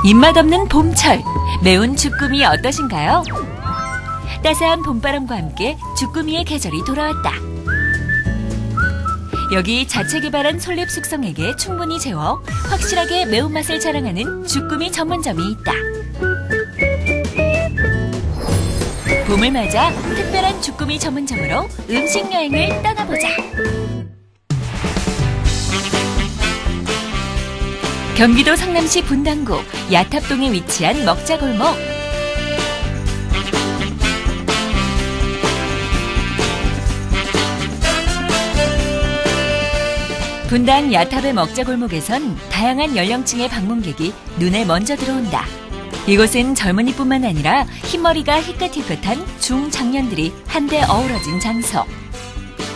입맛 없는 봄철, 매운 주꾸미 어떠신가요? 따스한 봄바람과 함께 주꾸미의 계절이 돌아왔다. 여기 자체 개발한 솔잎 숙성액에 충분히 재워 확실하게 매운맛을 자랑하는 주꾸미 전문점이 있다. 봄을 맞아 특별한 주꾸미 전문점으로 음식 여행을 떠나보자. 경기도 성남시 분당구 야탑동에 위치한 먹자골목. 분당 야탑의 먹자골목에선 다양한 연령층의 방문객이 눈에 먼저 들어온다. 이곳은 젊은이뿐만 아니라 흰머리가 희끗희끗한 중장년들이 한데 어우러진 장소.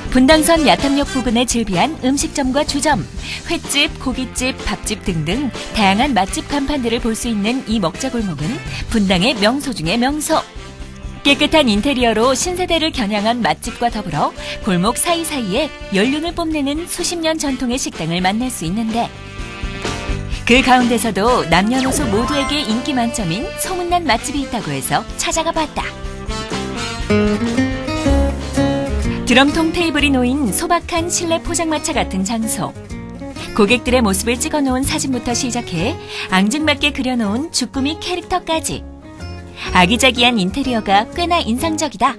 분당선 야탑역 부근에 즐비한 음식점과 주점, 횟집, 고깃집, 밥집 등등 다양한 맛집 간판들을 볼 수 있는 이 먹자골목은 분당의 명소 중의 명소. 깨끗한 인테리어로 신세대를 겨냥한 맛집과 더불어 골목 사이사이에 연륜을 뽐내는 수십 년 전통의 식당을 만날 수 있는데, 그 가운데서도 남녀노소 모두에게 인기 만점인 소문난 맛집이 있다고 해서 찾아가 봤다. 드럼통 테이블이 놓인 소박한 실내 포장마차 같은 장소. 고객들의 모습을 찍어놓은 사진부터 시작해 앙증맞게 그려놓은 주꾸미 캐릭터까지. 아기자기한 인테리어가 꽤나 인상적이다.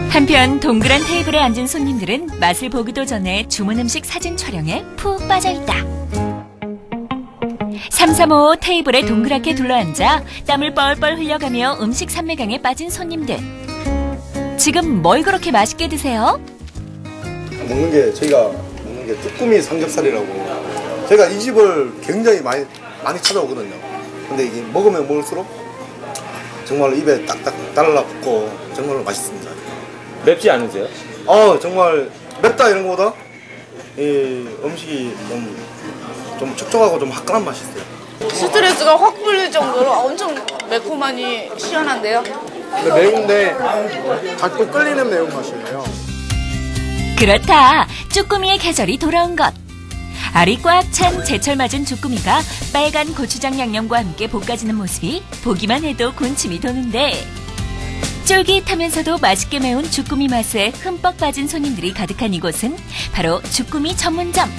한편 동그란 테이블에 앉은 손님들은 맛을 보기도 전에 주문 음식 사진 촬영에 푹 빠져있다. 335 테이블에 동그랗게 둘러앉아 땀을 뻘뻘 흘려가며 음식 삼매강에 빠진 손님들. 지금 뭘 그렇게 맛있게 드세요? 저희가 먹는 게 쭈꾸미 삼겹살이라고. 저희가 이 집을 굉장히 많이 찾아오거든요. 근데 이게 먹으면 먹을수록 정말 입에 딱딱 달라붙고 정말로 맛있습니다. 맵지 않으세요? 정말 맵다 이런 거보다 이 음식이 좀 촉촉하고 좀 화끈한 맛이 있어요. 스트레스가 확 풀릴 정도로 엄청 매콤하니 시원한데요. 근데 매운데 자꾸 끌리는 매운맛이에요. 그렇다. 쭈꾸미의 계절이 돌아온 것. 알이 꽉 찬 제철 맞은 쭈꾸미가 빨간 고추장 양념과 함께 볶아지는 모습이 보기만 해도 군침이 도는데, 쫄깃하면서도 맛있게 매운 쭈꾸미 맛에 흠뻑 빠진 손님들이 가득한 이곳은 바로 쭈꾸미 전문점.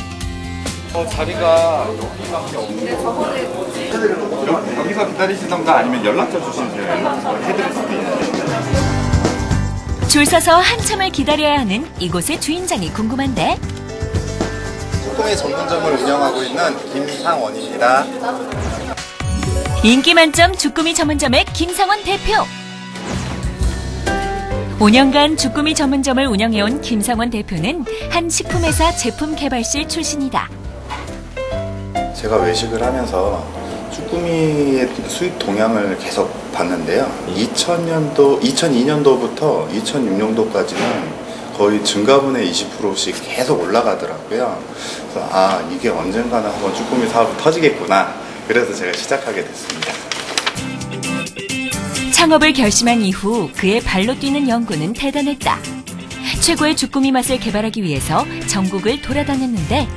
자리가 여기밖에 없는데 여기서 기다리시던가 아니면 연락처 주시면 제가 해드릴 수도 있는데. 줄 서서 한참을 기다려야 하는 이곳의 주인장이 궁금한데. 쭈꾸미 전문점을 운영하고 있는 김상원입니다. 인기 만점 주꾸미 전문점의 김상원 대표. 5년간 주꾸미 전문점을 운영해온 김상원 대표는 한 식품회사 제품 개발실 출신이다. 제가 외식을 하면서 쭈꾸미의 수입 동향을 계속 봤는데요. 2002년도부터 2006년도까지는 거의 증가분의 20%씩 계속 올라가더라고요. 그래서 이게 언젠가는 한번 쭈꾸미 사업이 터지겠구나. 그래서 제가 시작하게 됐습니다. 창업을 결심한 이후 그의 발로 뛰는 연구는 대단했다. 최고의 주꾸미 맛을 개발하기 위해서 전국을 돌아다녔는데,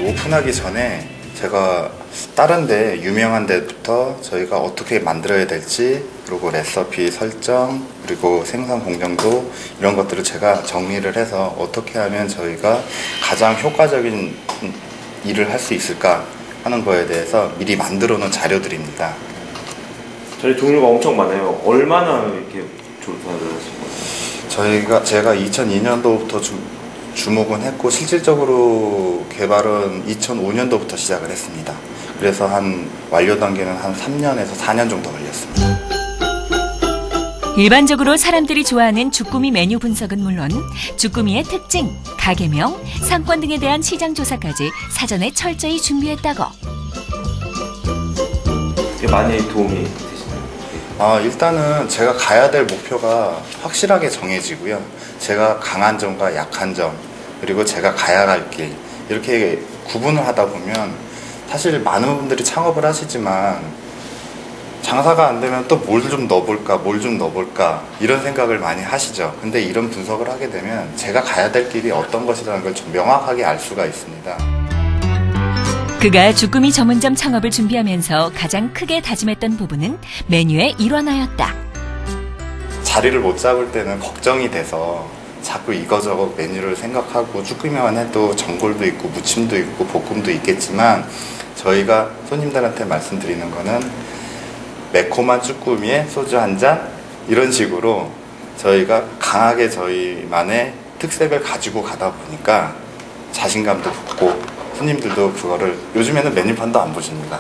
오픈하기 전에 제가 다른 데 유명한 데부터 저희가 어떻게 만들어야 될지, 그리고 레시피 설정, 그리고 생산 공정도 이런 것들을 제가 정리를 해서 어떻게 하면 저희가 가장 효과적인 일을 할 수 있을까 하는 거에 대해서 미리 만들어 놓은 자료들입니다. 저희 종류가 엄청 많아요. 얼마나 이렇게 조사를 하신 거예요? 제가 2002년도부터 주목은 했고 실질적으로 개발은 2005년도부터 시작을 했습니다. 그래서 완료 단계는 한 3년에서 4년 정도 걸렸습니다. 일반적으로 사람들이 좋아하는 주꾸미 메뉴 분석은 물론 주꾸미의 특징, 가게명, 상권 등에 대한 시장 조사까지 사전에 철저히 준비했다고. 많이 도움이 되시나요? 일단은 제가 가야 될 목표가 확실하게 정해지고요. 제가 강한 점과 약한 점, 그리고 제가 가야 할 길, 이렇게 구분을 하다 보면 사실 많은 분들이 창업을 하시지만 장사가 안 되면 또 뭘 좀 넣어볼까, 뭘 좀 넣어볼까 이런 생각을 많이 하시죠. 근데 이런 분석을 하게 되면 제가 가야 될 길이 어떤 것이라는 걸 좀 명확하게 알 수가 있습니다. 그가 주꾸미 전문점 창업을 준비하면서 가장 크게 다짐했던 부분은 메뉴의 일원화였다. 자리를 못 잡을 때는 걱정이 돼서 자꾸 이거저거 메뉴를 생각하고 쭈꾸미만 해도 전골도 있고 무침도 있고 볶음도 있겠지만 저희가 손님들한테 말씀드리는 거는 매콤한 쭈꾸미에 소주 한 잔 이런 식으로 저희가 강하게 저희만의 특색을 가지고 가다 보니까 자신감도 붙고 손님들도 그거를 요즘에는 메뉴판도 안 보십니다.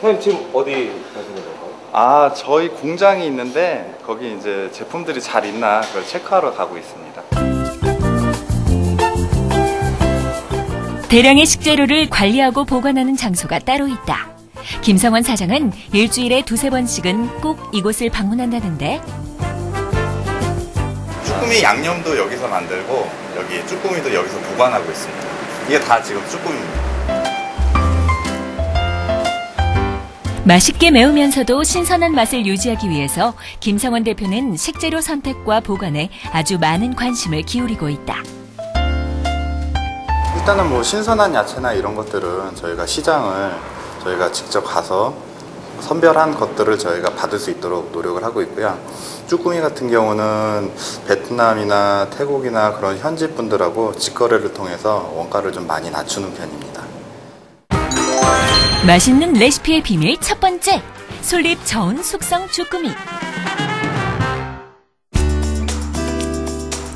사장님 지금 어디 가시는 건가요? 아, 저희 공장이 있는데 거기 이제 제품들이 잘 있나 그걸 체크하러 가고 있습니다. 대량의 식재료를 관리하고 보관하는 장소가 따로 있다. 김성원 사장은 일주일에 2~3번씩은 꼭 이곳을 방문한다는데 쭈꾸미 양념도 여기서 만들고 여기 쭈꾸미도 여기서 보관하고 있습니다. 이게 다 지금 쭈꾸미입니다. 맛있게 매우면서도 신선한 맛을 유지하기 위해서 김성원 대표는 식재료 선택과 보관에 아주 많은 관심을 기울이고 있다. 일단은 뭐 신선한 야채나 이런 것들은 저희가 시장을 저희가 직접 가서 선별한 것들을 저희가 받을 수 있도록 노력을 하고 있고요. 쭈꾸미 같은 경우는 베트남이나 태국이나 그런 현지 분들하고 직거래를 통해서 원가를 좀 많이 낮추는 편입니다. 맛있는 레시피의 비밀 첫 번째, 솔잎 저온 숙성 주꾸미.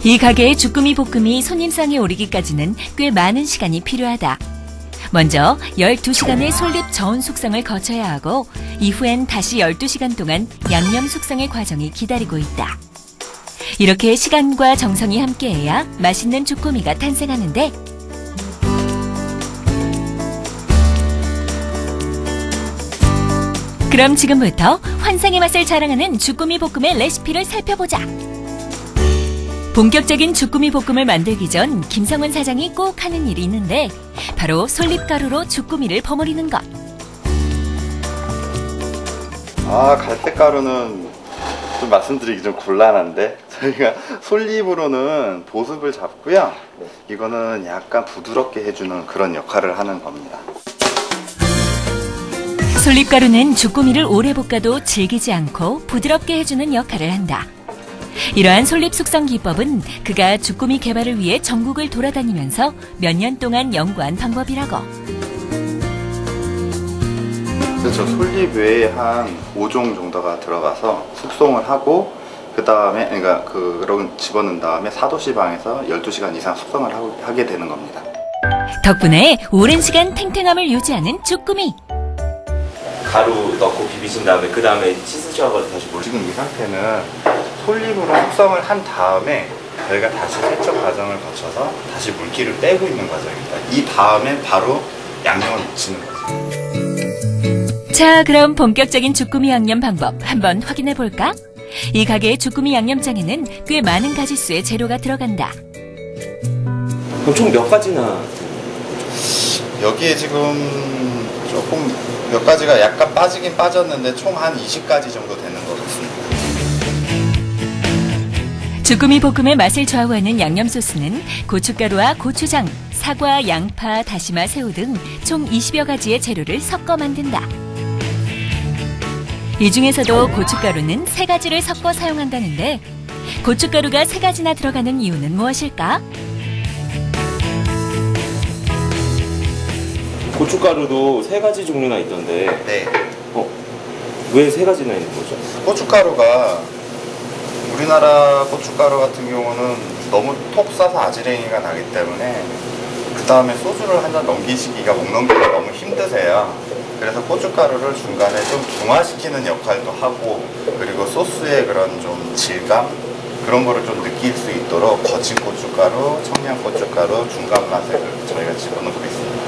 이 가게의 주꾸미 볶음이 손님상에 오르기까지는 꽤 많은 시간이 필요하다. 먼저 12시간의 솔잎 저온 숙성을 거쳐야 하고 이후엔 다시 12시간 동안 양념 숙성의 과정이 기다리고 있다. 이렇게 시간과 정성이 함께해야 맛있는 주꾸미가 탄생하는데 그럼 지금부터 환상의 맛을 자랑하는 주꾸미 볶음의 레시피를 살펴보자. 본격적인 주꾸미 볶음을 만들기 전 김성원 사장이 꼭 하는 일이 있는데 바로 솔잎가루로 주꾸미를 버무리는 것. 아, 갈색가루는 좀 말씀드리기 좀 곤란한데 저희가 솔잎으로는 보습을 잡고요. 이거는 약간 부드럽게 해주는 그런 역할을 하는 겁니다. 솔잎가루는 주꾸미를 오래 볶아도 질기지 않고 부드럽게 해주는 역할을 한다. 이러한 솔잎 숙성 기법은 그가 주꾸미 개발을 위해 전국을 돌아다니면서 몇 년 동안 연구한 방법이라고. 그래서 솔잎 외에 한 5종 정도가 들어가서 숙성을 하고 그 다음에 그러니까 그런 집어넣은 다음에 4도씨 방에서 12시간 이상 숙성을 하게 되는 겁니다. 덕분에 오랜 시간 탱탱함을 유지하는 주꾸미. 가루 넣고 비비신 다음에 그 다음에 씻으셔가지고 다시 물. 지금 이 상태는 솔잎으로 숙성을 한 다음에 저희가 다시 세척 과정을 거쳐서 다시 물기를 빼고 있는 과정입니다. 이 다음에 바로 양념을 묻히는 거죠. 자, 그럼 본격적인 주꾸미 양념 방법 한번 확인해 볼까? 이 가게의 주꾸미 양념장에는 꽤 많은 가짓수의 재료가 들어간다. 그럼 총 몇 가지나? 여기에 지금 조금 몇 가지가 약간 빠지긴 빠졌는데 총 한 20가지 정도 되는 것 같습니다. 주꾸미 볶음의 맛을 좌우하는 양념 소스는 고춧가루와 고추장, 사과, 양파, 다시마, 새우 등 총 20여 가지의 재료를 섞어 만든다. 이 중에서도 고춧가루는 3가지를 섞어 사용한다는데 고춧가루가 3가지나 들어가는 이유는 무엇일까? 고춧가루도 3가지 종류나 있던데. 네. 왜 3가지나 있는 거죠? 고춧가루가 우리나라 고춧가루 같은 경우는 너무 톡 싸서 아지랭이가 나기 때문에 그 다음에 소주를 한 잔 넘기시기가 목 넘기가 너무 힘드세요. 그래서 고춧가루를 중간에 좀 중화시키는 역할도 하고 그리고 소스의 그런 좀 질감 그런 거를 좀 느낄 수 있도록 거친 고춧가루, 청양 고춧가루 중간 맛을 저희가 집어넣고 있습니다.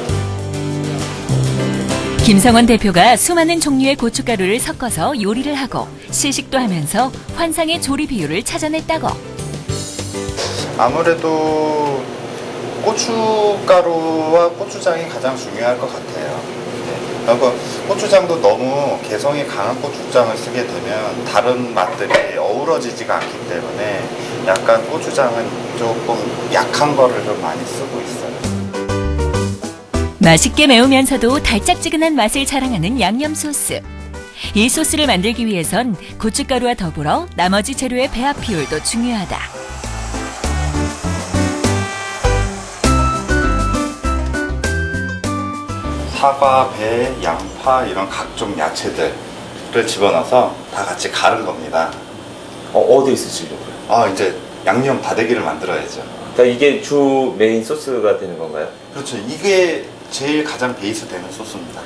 김성원 대표가 수많은 종류의 고춧가루를 섞어서 요리를 하고 시식도 하면서 환상의 조리 비율을 찾아냈다고. 아무래도 고춧가루와 고추장이 가장 중요할 것 같아요. 그리고 고추장도 너무 개성이 강한 고추장을 쓰게 되면 다른 맛들이 어우러지지가 않기 때문에 약간 고추장은 조금 약한 거를 좀 많이 쓰고 있어요. 맛있게 매우면서도 달짝지근한 맛을 자랑하는 양념 소스. 이 소스를 만들기 위해선 고춧가루와 더불어 나머지 재료의 배합 비율도 중요하다. 사과, 배, 양파 이런 각종 야채들을 집어넣어서 다 같이 갈은 겁니다. 어디에 쓰시려고요? 이제 양념 다대기를 만들어야죠. 그러니까 이게 주 메인 소스가 되는 건가요? 그렇죠. 이게 제일 가장 베이스 되는 소스입니다.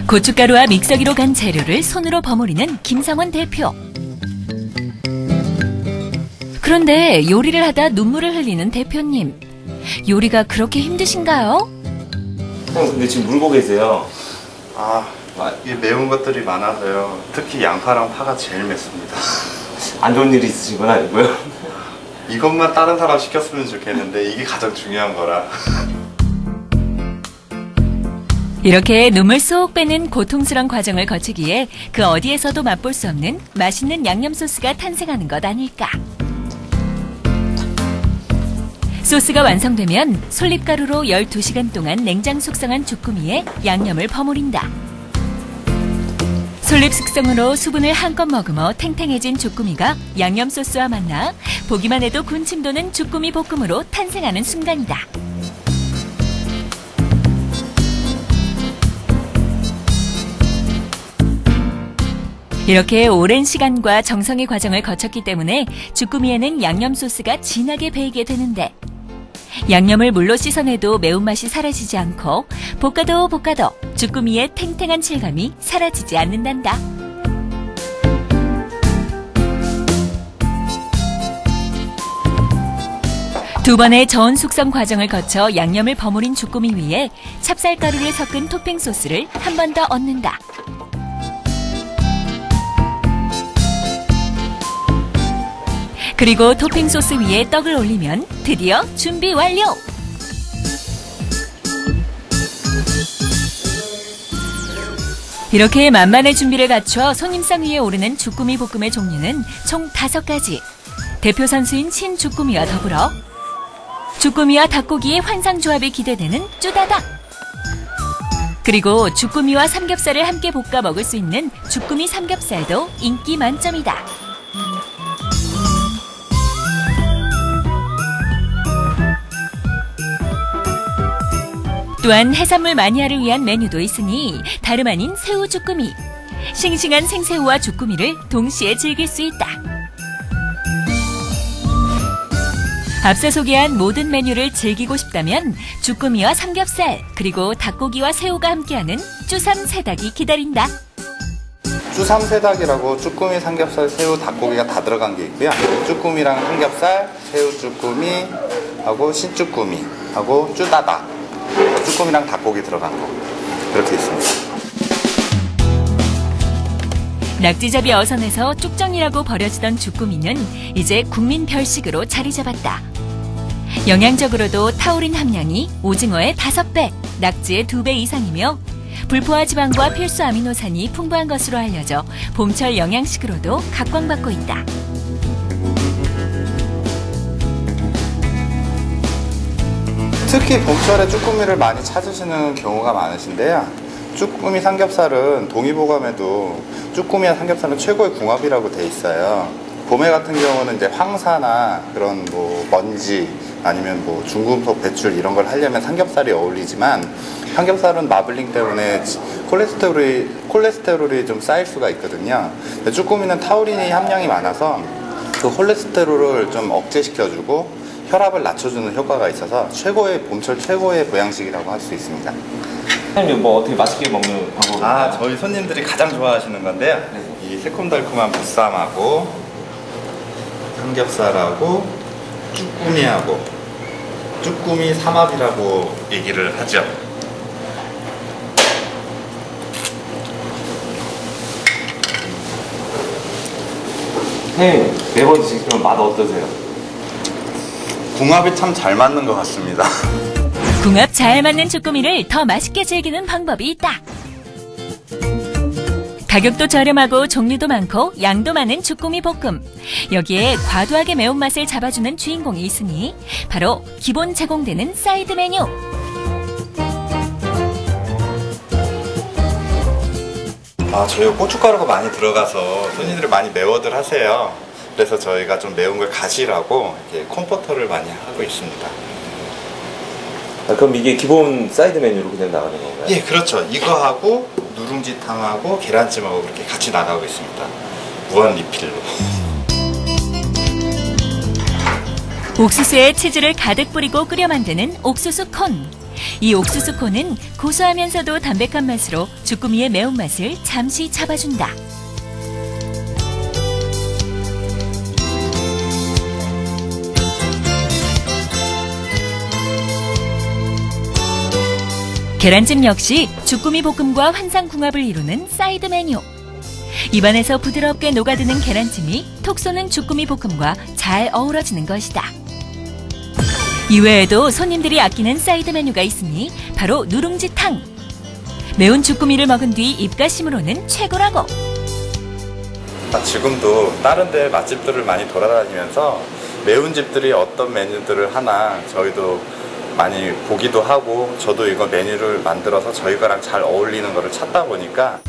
고춧가루와 믹서기로 간 재료를 손으로 버무리는 김상원 대표. 그런데 요리를 하다 눈물을 흘리는 대표님. 요리가 그렇게 힘드신가요? 형 근데 지금 물고 계세요. 이게 매운 것들이 많아서요. 특히 양파랑 파가 제일 맵습니다. 안 좋은 일이 있으신 건 아니고요. 이것만 다른 사람 시켰으면 좋겠는데 이게 가장 중요한 거라. 이렇게 눈물 쏙 빼는 고통스러운 과정을 거치기에 그 어디에서도 맛볼 수 없는 맛있는 양념 소스가 탄생하는 것 아닐까. 소스가 완성되면 솔잎가루로 12시간 동안 냉장 숙성한 주꾸미에 양념을 버무린다. 솔잎 숙성으로 수분을 한껏 머금어 탱탱해진 주꾸미가 양념 소스와 만나 보기만 해도 군침 도는 주꾸미 볶음으로 탄생하는 순간이다. 이렇게 오랜 시간과 정성의 과정을 거쳤기 때문에 주꾸미에는 양념 소스가 진하게 배이게 되는데 양념을 물로 씻어내도 매운맛이 사라지지 않고 볶아도 주꾸미의 탱탱한 질감이 사라지지 않는단다. 두 번의 저온 숙성 과정을 거쳐 양념을 버무린 주꾸미 위에 찹쌀가루를 섞은 토핑 소스를 한 번 더 얹는다. 그리고 토핑 소스 위에 떡을 올리면 드디어 준비 완료! 이렇게 만반의 준비를 갖춰 손님상 위에 오르는 주꾸미 볶음의 종류는 총 5가지. 대표 선수인 신주꾸미와 더불어 주꾸미와 닭고기의 환상조합이 기대되는 쭈다닭! 그리고 주꾸미와 삼겹살을 함께 볶아 먹을 수 있는 주꾸미 삼겹살도 인기 만점이다. 또한 해산물 마니아를 위한 메뉴도 있으니 다름 아닌 새우 주꾸미. 싱싱한 생새우와 주꾸미를 동시에 즐길 수 있다. 앞서 소개한 모든 메뉴를 즐기고 싶다면 주꾸미와 삼겹살 그리고 닭고기와 새우가 함께하는 쭈삼세닭이 기다린다. 쭈삼세닭이라고 쭈꾸미, 삼겹살, 새우, 닭고기가 다 들어간 게 있고요. 쭈꾸미랑 삼겹살, 새우 쭈꾸미하고 신쭈꾸미하고 쭈다닭. 쭈꾸미랑 닭고기 들어간 거 이렇게 있습니다. 낙지잡이 어선에서 쭉정이라고 버려지던 주꾸미는 이제 국민 별식으로 자리 잡았다. 영양적으로도 타우린 함량이 오징어의 5배, 낙지의 2배 이상이며 불포화 지방과 필수 아미노산이 풍부한 것으로 알려져 봄철 영양식으로도 각광받고 있다. 특히 봄철에 쭈꾸미를 많이 찾으시는 경우가 많으신데요. 쭈꾸미 삼겹살은 동의보감에도 쭈꾸미와 삼겹살은 최고의 궁합이라고 돼 있어요. 봄에 같은 경우는 이제 황사나 그런 먼지 아니면 중금속 배출 이런 걸 하려면 삼겹살이 어울리지만 삼겹살은 마블링 때문에 콜레스테롤이 좀 쌓일 수가 있거든요. 근데 쭈꾸미는 타우린이 함량이 많아서 그 콜레스테롤을 좀 억제시켜주고 혈압을 낮춰주는 효과가 있어서 봄철 최고의 보양식이라고 할 수 있습니다. 사장님 어떻게 맛있게 먹는 방법이 저희 손님들이 가장 좋아하시는 건데요. 이 새콤달콤한 보쌈하고 삼겹살하고 쭈꾸미하고 쭈꾸미 삼합이라고 얘기를 하죠. 네, 매번 드시면 맛 어떠세요? 궁합이 참 잘 맞는 것 같습니다. 궁합 잘 맞는 주꾸미를 더 맛있게 즐기는 방법이 있다. 가격도 저렴하고 종류도 많고 양도 많은 주꾸미 볶음. 여기에 과도하게 매운맛을 잡아주는 주인공이 있으니 바로 기본 제공되는 사이드 메뉴. 저희가 고춧가루가 많이 들어가서 손님들이 많이 매워들 하세요. 그래서 저희가 좀 매운 걸 가시라고 이렇게 콤포터를 많이 하고 있습니다. 그럼 이게 기본 사이드 메뉴로 그냥 나가는 건가요? 예, 그렇죠. 이거하고 누룽지탕하고 계란찜하고 그렇게 같이 나가고 있습니다. 무한 리필로. 옥수수에 치즈를 가득 뿌리고 끓여 만드는 옥수수 콘. 이 옥수수 콘은 고소하면서도 담백한 맛으로 주꾸미의 매운맛을 잠시 잡아준다. 계란찜 역시 주꾸미 볶음과 환상궁합을 이루는 사이드 메뉴. 입안에서 부드럽게 녹아드는 계란찜이 톡 쏘는 주꾸미 볶음과 잘 어우러지는 것이다. 이외에도 손님들이 아끼는 사이드 메뉴가 있으니 바로 누룽지탕. 매운 주꾸미를 먹은 뒤 입가심으로는 최고라고. 지금도 다른 데 맛집들을 많이 돌아다니면서 매운 집들이 어떤 메뉴들을 하나 저희도 많이 보기도 하고, 저도 이거 메뉴를 만들어서 저희 거랑 잘 어울리는 거를 찾다 보니까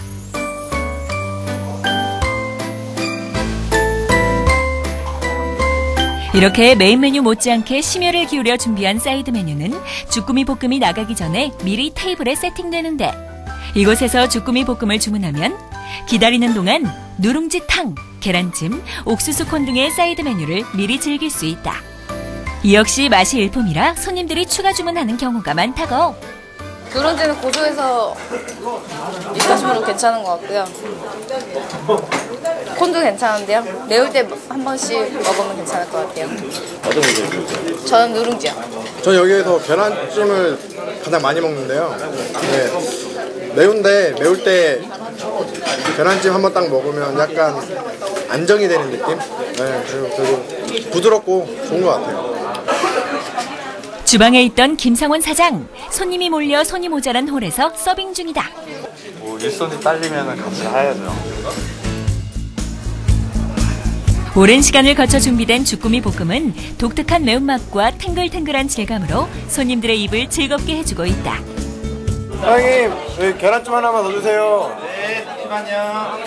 이렇게 메인 메뉴 못지않게 심혈을 기울여 준비한 사이드 메뉴는 주꾸미 볶음이 나가기 전에 미리 테이블에 세팅되는데, 이곳에서 주꾸미 볶음을 주문하면 기다리는 동안 누룽지탕, 계란찜, 옥수수콘 등의 사이드 메뉴를 미리 즐길 수 있다. 이 역시 맛이 일품이라 손님들이 추가 주문하는 경우가 많다고. 누룽지는 고소해서 입가심으로 괜찮은 것 같고요. 콘도 괜찮은데요. 매울 때 한 번씩 먹으면 괜찮을 것 같아요. 어떤 게 제일 좋으세요? 저는 누룽지요. 저 여기에서 계란찜을 가장 많이 먹는데요. 네, 매운데 매울 때 계란찜 한번 딱 먹으면 약간 안정이 되는 느낌? 네, 그리고 부드럽고 좋은 것 같아요. 주방에 있던 김상원 사장, 손님이 몰려 손이 모자란 홀에서 서빙 중이다. 뭐 일손이 딸리면 같이 해야죠. 오랜 시간을 거쳐 준비된 주꾸미 볶음은 독특한 매운맛과 탱글탱글한 질감으로 손님들의 입을 즐겁게 해주고 있다. 사장님, 여기 계란찜 하나만 더 주세요. 네, 잠시만요.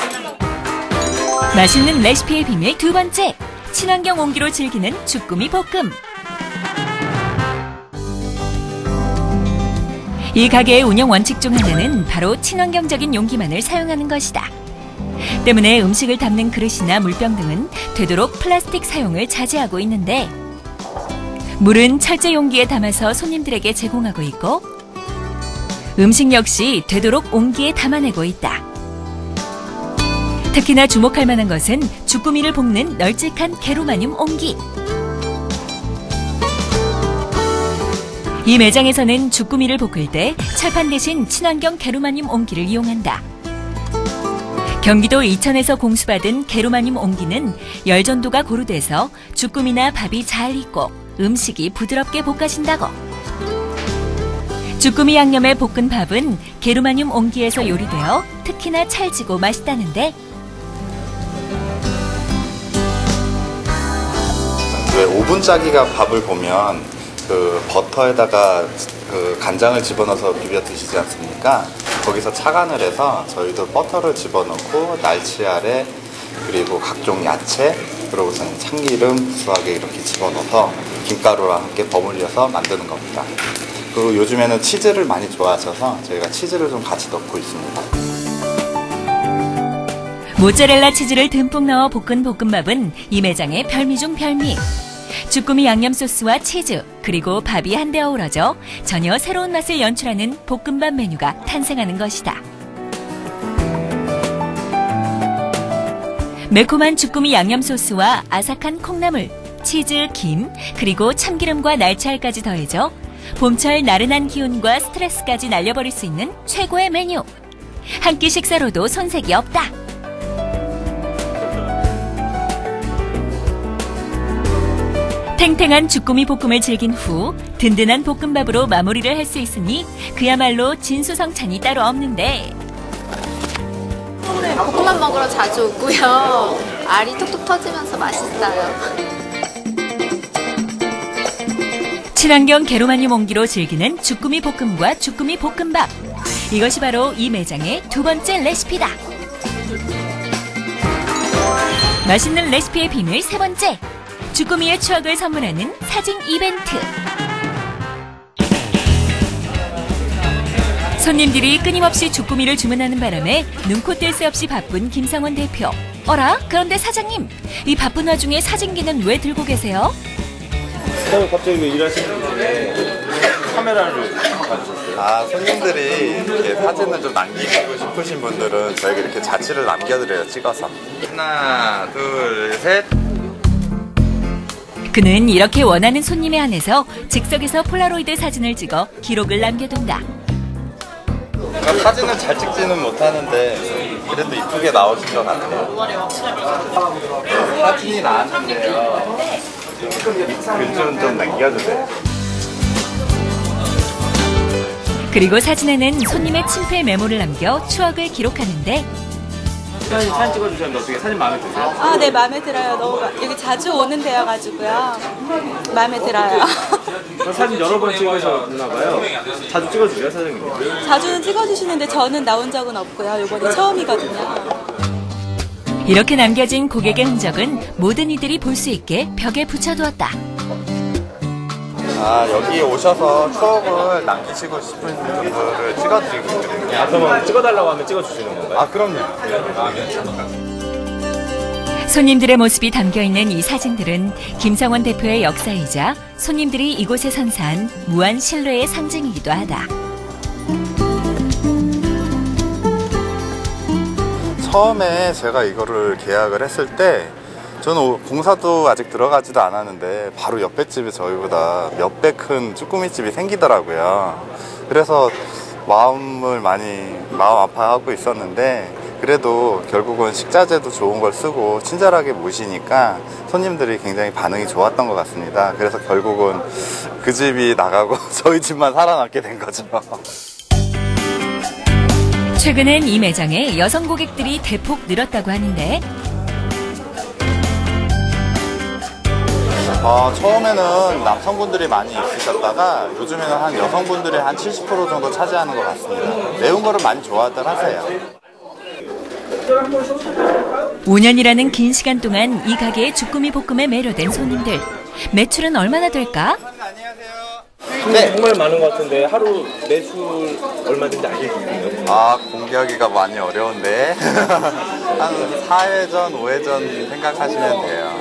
맛있는 레시피의 비밀 두 번째, 친환경 온기로 즐기는 주꾸미 볶음. 이 가게의 운영 원칙 중 하나는 바로 친환경적인 용기만을 사용하는 것이다. 때문에 음식을 담는 그릇이나 물병 등은 되도록 플라스틱 사용을 자제하고 있는데, 물은 철제 용기에 담아서 손님들에게 제공하고 있고, 음식 역시 되도록 온기에 담아내고 있다. 특히나 주목할 만한 것은 주꾸미를 볶는 널찍한 게루마늄 온기. 이 매장에서는 주꾸미를 볶을 때 철판 대신 친환경 게루마늄 온기를 이용한다. 경기도 이천에서 공수받은 게루마늄 온기는 열전도가 고루돼서 주꾸미나 밥이 잘 익고 음식이 부드럽게 볶아진다고. 주꾸미 양념에 볶은 밥은 게루마늄 온기에서 요리되어 특히나 찰지고 맛있다는데, 왜 오븐짜기가 밥을 보면 그 버터에다가 그 간장을 집어넣어서 비벼 드시지 않습니까? 거기서 착안을 해서 저희도 버터를 집어넣고 날치알에 그리고 각종 야채, 그러고서는 참기름 구수하게 이렇게 집어넣어서 김가루와 함께 버무려서 만드는 겁니다. 그리고 요즘에는 치즈를 많이 좋아하셔서 저희가 치즈를 좀 같이 넣고 있습니다. 모짜렐라 치즈를 듬뿍 넣어 볶은 볶음밥은 이 매장의 별미 중 별미. 주꾸미 양념 소스와 치즈, 그리고 밥이 한데 어우러져 전혀 새로운 맛을 연출하는 볶음밥 메뉴가 탄생하는 것이다. 매콤한 주꾸미 양념 소스와 아삭한 콩나물, 치즈, 김, 그리고 참기름과 날치알까지 더해져 봄철 나른한 기운과 스트레스까지 날려버릴 수 있는 최고의 메뉴. 한 끼 식사로도 손색이 없다. 탱탱한 주꾸미 볶음을 즐긴 후 든든한 볶음밥으로 마무리를 할 수 있으니 그야말로 진수성찬이 따로 없는데 볶음밥 먹으러 자주 오고요. 알이 톡톡 터지면서 맛있어요. 친환경 게로마늄 옹기로 즐기는 주꾸미 볶음과 주꾸미 볶음밥. 이것이 바로 이 매장의 두 번째 레시피다. 맛있는 레시피의 비밀 세 번째. 주꾸미의 추억을 선물하는 사진 이벤트. 손님들이 끊임없이 주꾸미를 주문하는 바람에 눈코 뜰 새 없이 바쁜 김성원 대표. 어라? 그런데 사장님, 이 바쁜 와중에 사진기는 왜 들고 계세요? 갑자기 왜 일하시는 중에 카메라를 가지셨어요? 손님들이 이렇게 사진을 좀 남기고 싶으신 분들은 저희가 이렇게 자취를 남겨드려요, 찍어서. 하나, 둘, 셋. 그는 이렇게 원하는 손님에 한해서 즉석에서 폴라로이드 사진을 찍어 기록을 남겨둔다. 사진을 잘 찍지는 못하는데 그래도 이쁘게 나오신 것 같아요. 사진이 나왔는데요. 글좀 좀 남겨주세요. 그리고 사진에는 손님의 친필 메모를 남겨 추억을 기록하는데 사진 찍어주셨는데 어떻게 사진 마음에 드세요? 아, 네, 마음에 들어요. 너무 여기 자주 오는 데여가지고요. 마음에 들어요. 사진 여러 번 찍으셨나 봐요. 자주 찍어주세요, 사장님. 자주는 찍어주시는데 저는 나온 적은 없고요. 이번이 처음이거든요. 이렇게 남겨진 고객의 흔적은 모든 이들이 볼 수 있게 벽에 붙여두었다. 여기 오셔서 추억을 남기시고 싶은 분들을 찍어드리고 있거든요. 그러면 찍어달라고 하면 찍어주시는 건가요? 그럼요. 손님들의 모습이 담겨있는 이 사진들은 김성원 대표의 역사이자 손님들이 이곳에 선사한 무한 신뢰의 상징이기도 하다. 처음에 제가 이거를 계약을 했을 때 저는 공사도 아직 들어가지도 않았는데 바로 옆에 집에 저희보다 몇 배 큰 쭈꾸미집이 생기더라고요. 그래서 마음 아파하고 있었는데 그래도 결국은 식자재도 좋은 걸 쓰고 친절하게 모시니까 손님들이 굉장히 반응이 좋았던 것 같습니다. 그래서 결국은 그 집이 나가고 저희 집만 살아남게 된 거죠. 최근엔 이 매장에 여성 고객들이 대폭 늘었다고 하는데 처음에는 남성분들이 많이 있으셨다가 요즘에는 한 여성분들이 한 70% 정도 차지하는 것 같습니다. 매운 거를 많이 좋아들 하세요. 5년이라는 긴 시간 동안 이 가게의 주꾸미 볶음에 매료된 손님들. 매출은 얼마나 될까? 네. 정말 많은 것 같은데 하루 매출 얼마든지 알려주세요. 공개하기가 많이 어려운데 한 4회전, 5회전 생각하시면 돼요.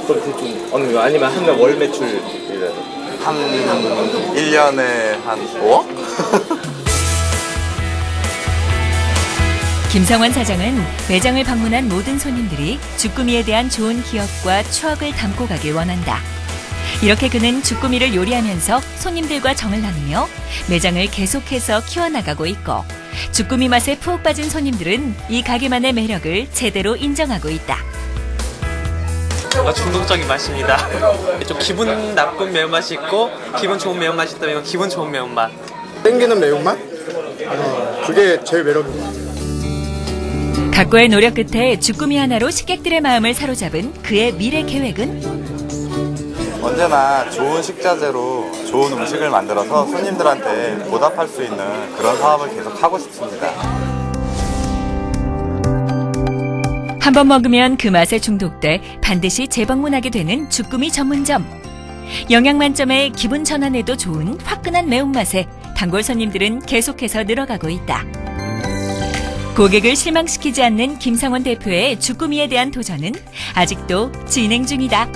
그럼 좀 어느 거 아니면 한 달 월 매출이라도 한 1년에 한 5억? 김성원 사장은 매장을 방문한 모든 손님들이 주꾸미에 대한 좋은 기억과 추억을 담고 가길 원한다. 이렇게 그는 주꾸미를 요리하면서 손님들과 정을 나누며 매장을 계속해서 키워나가고 있고 주꾸미 맛에 푹 빠진 손님들은 이 가게만의 매력을 제대로 인정하고 있다. 중독적인 맛입니다. 좀 기분 나쁜 매운맛이 있고 기분 좋은 매운맛이 있다면 기분 좋은 매운맛. 땡기는 매운맛? 그게 제일 매력인 것 같아요. 각고의 노력 끝에 주꾸미 하나로 식객들의 마음을 사로잡은 그의 미래 계획은? 언제나 좋은 식자재로 좋은 음식을 만들어서 손님들한테 보답할 수 있는 그런 사업을 계속 하고 싶습니다. 한 번 먹으면 그 맛에 중독돼 반드시 재방문하게 되는 주꾸미 전문점. 영양 만점의 기분 전환에도 좋은 화끈한 매운맛에 단골 손님들은 계속해서 늘어가고 있다. 고객을 실망시키지 않는 김성원 대표의 주꾸미에 대한 도전은 아직도 진행 중이다.